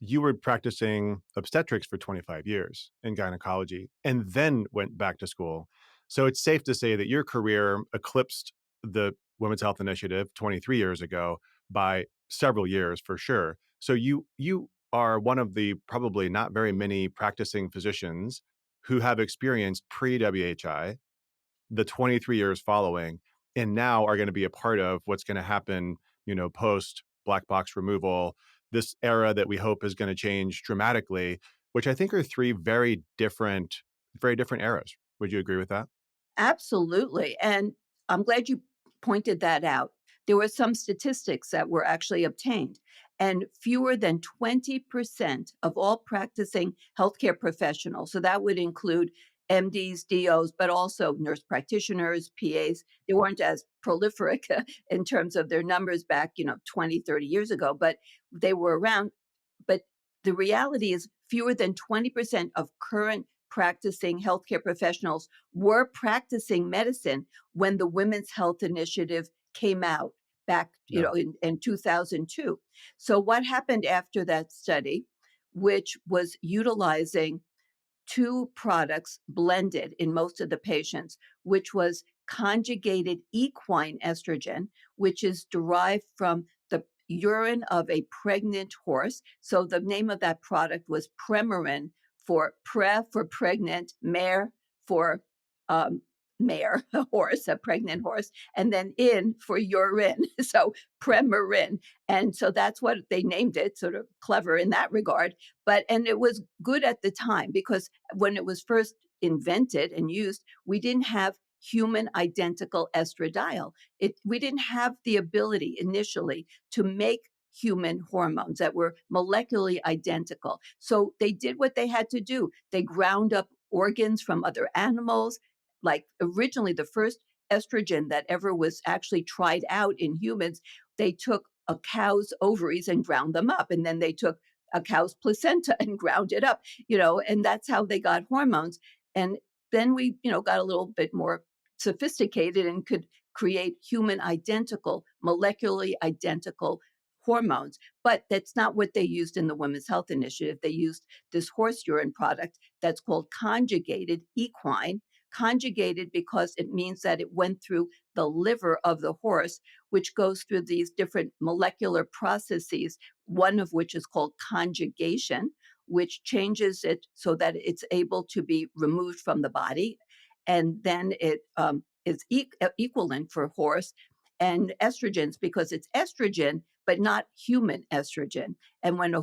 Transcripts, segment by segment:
you were practicing obstetrics for 25 years in gynecology and then went back to school. So it's safe to say that your career eclipsed the Women's Health Initiative 23 years ago by several years for sure. So you are one of the probably not very many practicing physicians who have experienced pre-WHI, the 23 years following, and now are going to be a part of what's going to happen, post black box removal, this era that we hope is going to change dramatically, which I think are three very different eras. Would you agree with that? Absolutely. And I'm glad you pointed that out. There were some statistics that were actually obtained, and fewer than 20% of all practicing healthcare professionals, so that would include MDs, DOs, but also nurse practitioners, PAs, they weren't as prolific in terms of their numbers back, 20, 30 years ago, but they were around. But the reality is fewer than 20% of current practicing healthcare professionals were practicing medicine when the Women's Health Initiative came out back, Yeah. in 2002. So what happened after that study, which was utilizing two products blended in most of the patients, which was conjugated equine estrogen, which is derived from the urine of a pregnant horse. So the name of that product was Premarin, for for pregnant, mare for um, mare, a horse, a pregnant horse, and then in for urine. So Premarin. And so that's what they named it, sort of clever in that regard. And it was good at the time because when it was first invented and used, we didn't have human identical estradiol. We didn't have the ability initially to make human hormones that were molecularly identical. So they did what they had to do. They ground up organs from other animals. Like originally, the first estrogen that ever was actually tried out in humans, they took a cow's ovaries and ground them up. And then they took a cow's placenta and ground it up, and that's how they got hormones. And then we, got a little bit more sophisticated and could create human identical, molecularly identical hormones. But that's not what they used in the Women's Health Initiative. They used this horse urine product that's called conjugated equine, conjugated because it means that it went through the liver of the horse, which goes through these different molecular processes, one of which is called conjugation, which changes it so that it's able to be removed from the body. And then it is equivalent for horse and estrogens because it's estrogen, but not human estrogen. And when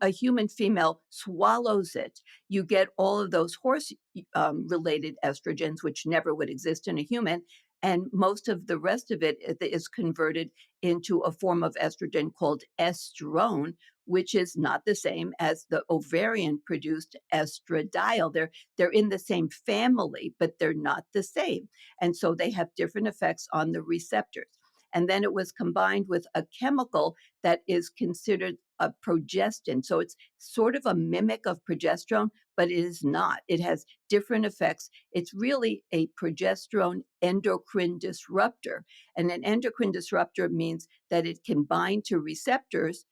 a human female swallows it, you get all of those horse related estrogens, which never would exist in a human. And most of the rest of it is converted into a form of estrogen called estrone, which is not the same as the ovarian produced estradiol. They're in the same family, but they're not the same. And so they have different effects on the receptors. And then it was combined with a chemical that is considered a progestin. So it's sort of a mimic of progesterone, but it is not. It has different effects. It's really a progesterone endocrine disruptor. And an endocrine disruptor means that it can bind to receptors,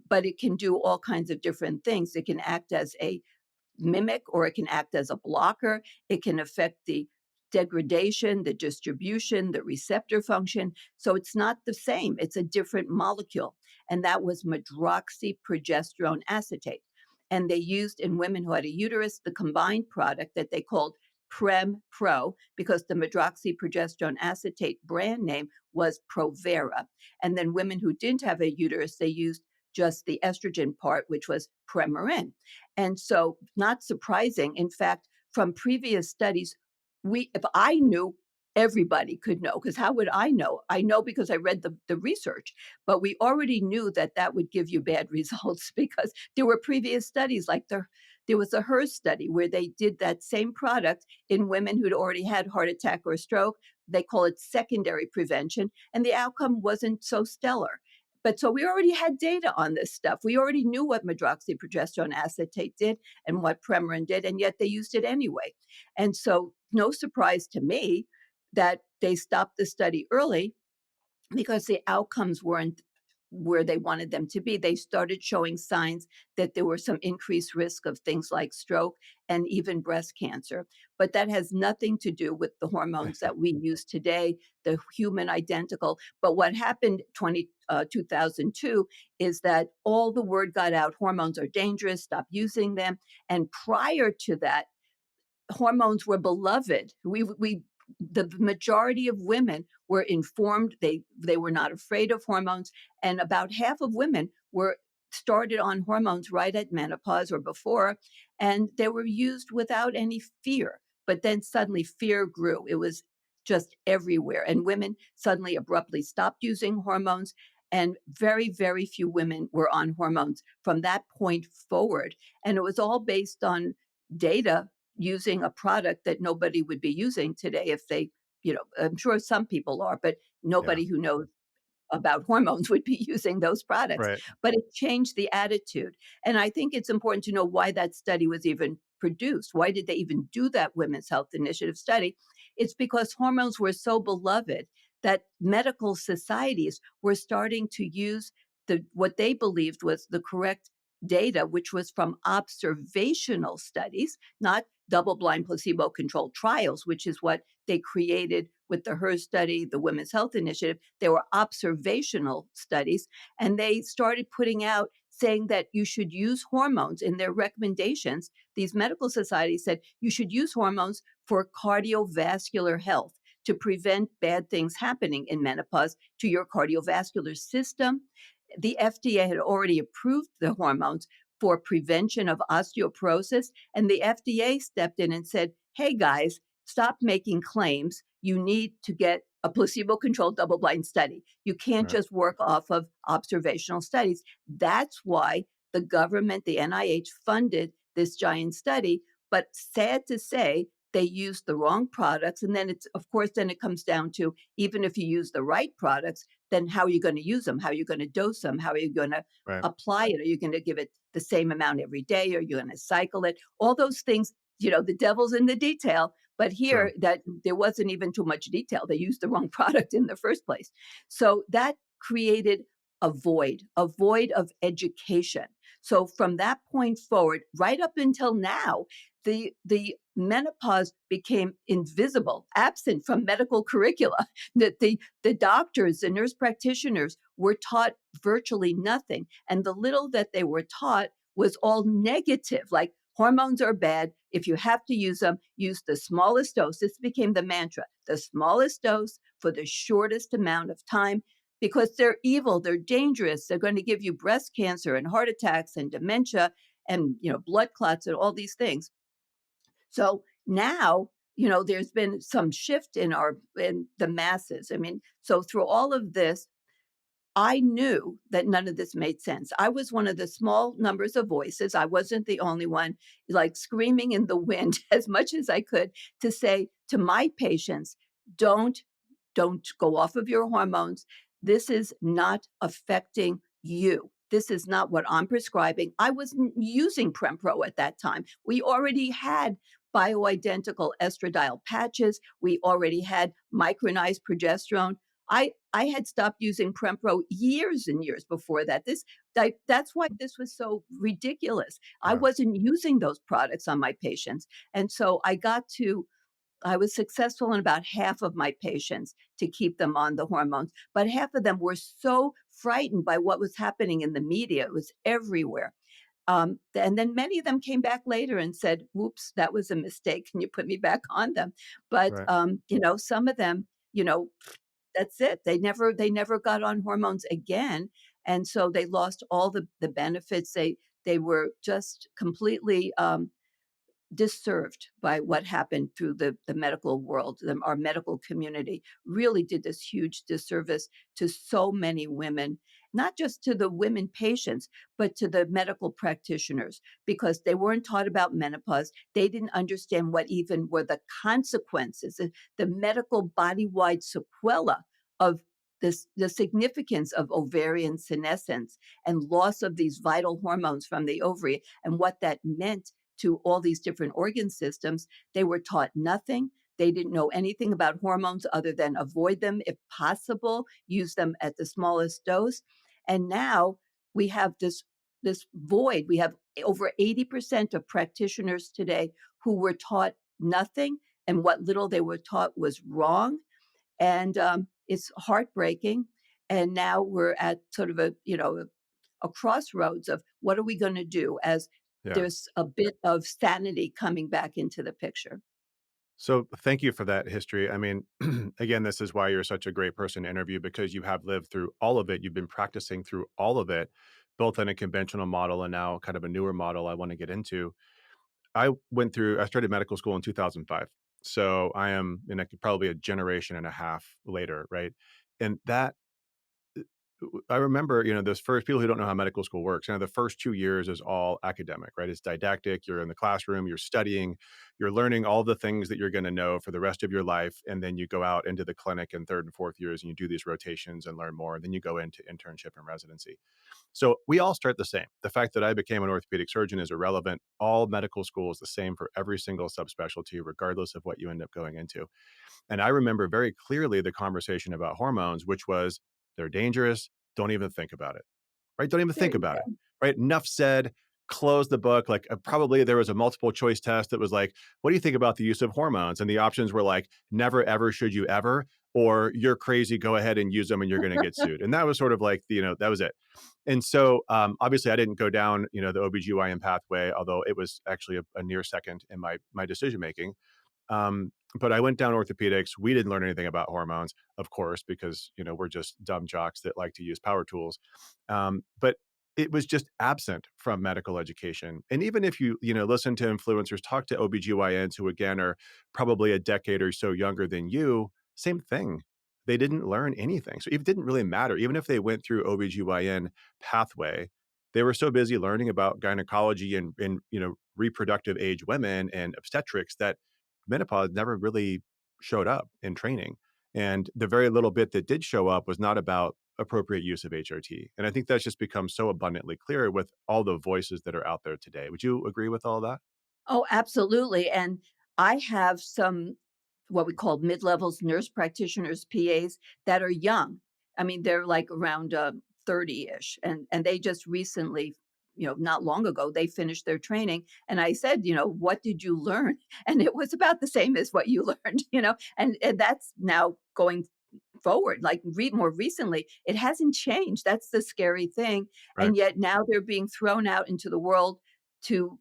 but it can do all kinds of different things. It can act as a mimic or it can act as a blocker. It can affect the degradation, the distribution, the receptor function. So it's not the same. It's a different molecule. And that was medroxyprogesterone acetate. And they used in women who had a uterus the combined product that they called Prem Pro because the medroxyprogesterone acetate brand name was Provera. And then women who didn't have a uterus, they used just the estrogen part, which was Premarin. And so, not surprising. In fact, from previous studies, if I knew, everybody could know. Because how would I know? I know because I read the research, but we already knew that that would give you bad results because there were previous studies, like there was a HERS study where they did that same product in women who'd already had heart attack or stroke. They call it secondary prevention, and the outcome wasn't so stellar. But so we already had data on this stuff. We already knew what medroxyprogesterone acetate did and what Premarin did, and yet they used it anyway. And so, no surprise to me that they stopped the study early because the outcomes weren't where they wanted them to be, they started showing signs that there were some increased risk of things like stroke and even breast cancer. But that has nothing to do with the hormones that we use today, the human identical. But what happened 2002 is that all the word got out, hormones are dangerous, stop using them. And prior to that, hormones were beloved. We the majority of women were informed. They were not afraid of hormones, and about half of women were started on hormones right at menopause or before, and they were used without any fear. But then suddenly fear grew. It was just everywhere, and women suddenly abruptly stopped using hormones. And very, very few women were on hormones from that point forward. And it was all based on data using a product that nobody would be using today if they, I'm sure some people are, but Yeah. nobody who knows about hormones would be using those products. Right. But it changed the attitude. And I think it's important to know why that study was even produced. Why did they even do that Women's Health Initiative study? It's because hormones were so beloved that medical societies were starting to use what they believed was the correct data, which was from observational studies, not double blind placebo controlled trials, which is what they created with the HERS study, the Women's Health Initiative. They were observational studies, and they started putting out saying that you should use hormones in their recommendations. These medical societies said you should use hormones for cardiovascular health to prevent bad things happening in menopause to your cardiovascular system. The FDA had already approved the hormones for prevention of osteoporosis, and the FDA stepped in and said, hey guys, stop making claims. You need to get a placebo controlled double blind study. You can't Right. just work off of observational studies. That's why the government, the NIH, funded this giant study. But sad to say, they used the wrong products. And then of course, then it comes down to even if you use the right products, then how are you going to use them? How are you going to dose them? How are you going to Right. apply it? Are you going to give it the same amount every day? Are you going to cycle it? All those things, the devil's in the detail. But Sure. here, that there wasn't even too much detail. They used the wrong product in the first place. So that created a void of education. So from that point forward, right up until now, the menopause became invisible, absent from medical curricula. That the doctors, the nurse practitioners were taught virtually nothing, and the little that they were taught was all negative, like hormones are bad. If you have to use them, use the smallest dose. This became the mantra: the smallest dose for the shortest amount of time, because they're evil, they're dangerous, they're going to give you breast cancer and heart attacks and dementia and blood clots and all these things. So now, there's been some shift in the masses. I mean, so through all of this, I knew that none of this made sense. I was one of the small numbers of voices. I wasn't the only one, like screaming in the wind as much as I could to say to my patients, don't don't go off of your hormones. This is not affecting you. This is not what I'm prescribing. I wasn't using Prempro at that time. We already had bioidentical estradiol patches. We already had micronized progesterone. I had stopped using Prempro years and years before that. That's why this was so ridiculous. I Right. wasn't using those products on my patients. And so I was successful in about half of my patients to keep them on the hormones, but half of them were so frightened by what was happening in the media. It was everywhere. And then many of them came back later and said, "Whoops, that was a mistake. Can you put me back on them?" But Right. some of them, that's it. They never got on hormones again, and so they lost all the benefits. They were just completely disserved by what happened through the medical world. Our medical community really did this huge disservice to so many women, not just to the women patients, but to the medical practitioners, because they weren't taught about menopause. They didn't understand what even were the consequences, the medical body wide sequela of the significance of ovarian senescence and loss of these vital hormones from the ovary and what that meant to all these different organ systems. They were taught nothing. They didn't know anything about hormones other than avoid them if possible, use them at the smallest dose. And now we have this void. We have over 80% of practitioners today who were taught nothing, and what little they were taught was wrong. And it's heartbreaking. And now we're at sort of a crossroads of what are we going to do as Yeah. there's a bit of sanity coming back into the picture. So thank you for that history. I mean, again, this is why you're such a great person to interview because you have lived through all of it. You've been practicing through all of it, both in a conventional model and now kind of a newer model I want to get into. I started medical school in 2005. So I am in probably a generation and a half later, right? And that I remember, those first people who don't know how medical school works, the first 2 years is all academic, right? It's didactic. You're in the classroom, you're studying, you're learning all the things that you're gonna know for the rest of your life, and then you go out into the clinic in 3rd and 4th years, and you do these rotations and learn more, and then you go into internship and residency. So, we all start the same. The fact that I became an orthopedic surgeon is irrelevant. All medical school is the same for every single subspecialty, regardless of what you end up going into. And I remember very clearly the conversation about hormones, which was, "They're dangerous, don't even think about it." Right? Don't even There think you about it, go. right? Enough said, close the book. Like, probably there was a multiple choice test that was like, "What do you think about the use of hormones?" And the options were like, "Never, ever, should you ever," or "You're crazy, go ahead and use them and you're gonna get sued." And that was sort of like, that was it. And so, obviously, I didn't go down, the OBGYN pathway, although it was actually a near second in my decision making. But I went down orthopedics. We didn't learn anything about hormones, of course, because we're just dumb jocks that like to use power tools. But it was just absent from medical education. And even if you listen to influencers, talk to OBGYNs who again are probably a decade or so younger than you, same thing. They didn't learn anything. So it didn't really matter. Even if they went through OBGYN pathway, they were so busy learning about gynecology and reproductive age women and obstetrics that menopause never really showed up in training. And the very little bit that did show up was not about appropriate use of HRT. And I think that's just become so abundantly clear with all the voices that are out there today. Would you agree with all that? Oh, absolutely. And I have some what we call mid-levels nurse practitioners, PAs that are young. I mean, they're like around 30-ish and they just recently, not long ago, they finished their training. And I said, what did you learn? And it was about the same as what you learned, and that's now going forward. Like more recently, it hasn't changed. That's the scary thing. Right. And yet now they're being thrown out into the world to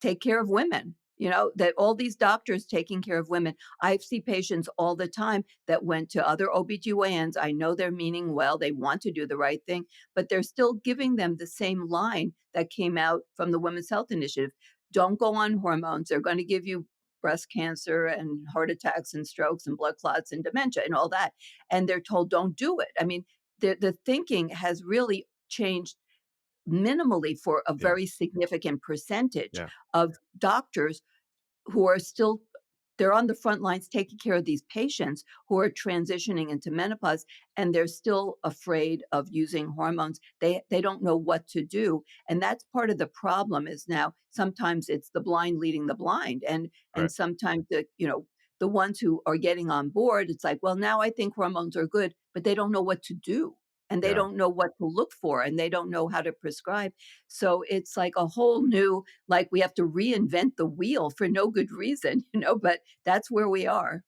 take care of women, that all these doctors taking care of women. I see patients all the time that went to other OBGYNs. I know they're meaning well, they want to do the right thing, but they're still giving them the same line that came out from the Women's Health Initiative. Don't go on hormones. They're going to give you breast cancer and heart attacks and strokes and blood clots and dementia and all that. And they're told don't do it. I mean, the thinking has really changed minimally for a Yeah. very significant percentage Yeah. of doctors who are still they're on the front lines taking care of these patients who are transitioning into menopause, and they're still afraid of using hormones. They don't know what to do, and that's part of the problem. Is now sometimes it's the blind leading the blind, and Right. sometimes the ones who are getting on board, it's like, well, now I think hormones are good, but they don't know what to do, and they Yeah. don't know what to look for, and they don't know how to prescribe. So it's like a whole new, like we have to reinvent the wheel for no good reason, but that's where we are.